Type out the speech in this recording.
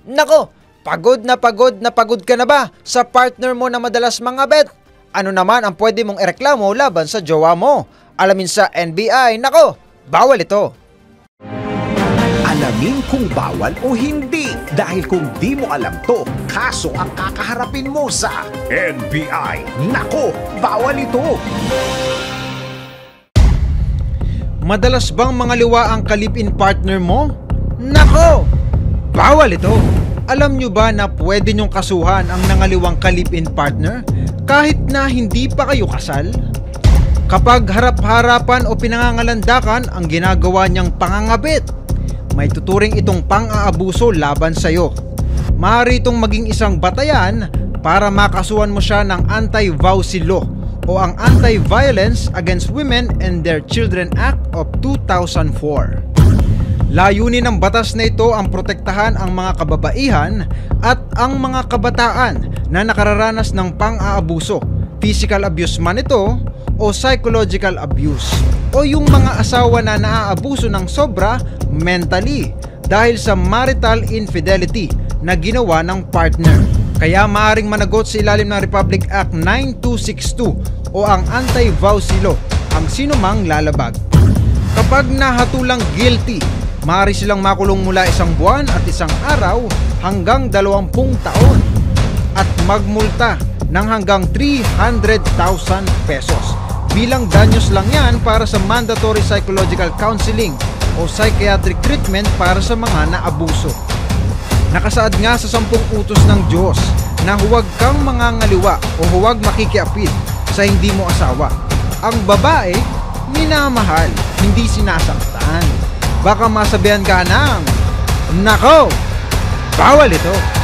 Nako, pagod na pagod ka na ba sa partner mo na madalas mangabet? Ano naman ang pwede mong ireklamo laban sa jowa mo? Alamin sa NBI, nako, bawal ito. Alamin kung bawal o hindi dahil kung di mo alam to, kaso ang kakaharapin mo sa NBI. Nako, bawal ito! Madalas bang mangaliwa ang kalip-in partner mo? Nako, bawal ito! Alam nyo ba na pwede nyong kasuhan ang nangaliwang kalip-in partner kahit na hindi pa kayo kasal? Kapag harap-harapan o pinangangalandakan ang ginagawa niyang pangangabit, may tuturing itong pang-aabuso laban sa'yo. Maaari itong maging isang batayan para makasuhan mo siya ng Anti-Vowsy Law o ang Anti-Violence Against Women and Their Children Act of 2004. Layunin ng batas na ito ang protektahan ang mga kababaihan at ang mga kabataan na nakararanas ng pang-aabuso, physical abuse man ito o psychological abuse, o yung mga asawa na naaabuso ng sobra mentally dahil sa marital infidelity na ginawa ng partner. Kaya maaaring managot sa ilalim ng Republic Act 9262 o ang Anti-Vowsy Law ang sinumang lalabag. Kapag nahatulang guilty, maaari silang makulong mula 1 buwan at 1 araw hanggang 20 taon at magmulta ng hanggang 300,000 pesos. Bilang danyos lang yan para sa mandatory psychological counseling o psychiatric treatment para sa mga naabuso. Nakasaad nga sa 10 utos ng Diyos na huwag kang mangangaliwa o huwag makikiapid sa hindi mo asawa. Ang babae, minamahal, hindi sinasaktan. Baka masabihan ka ng, nako, bawal ito!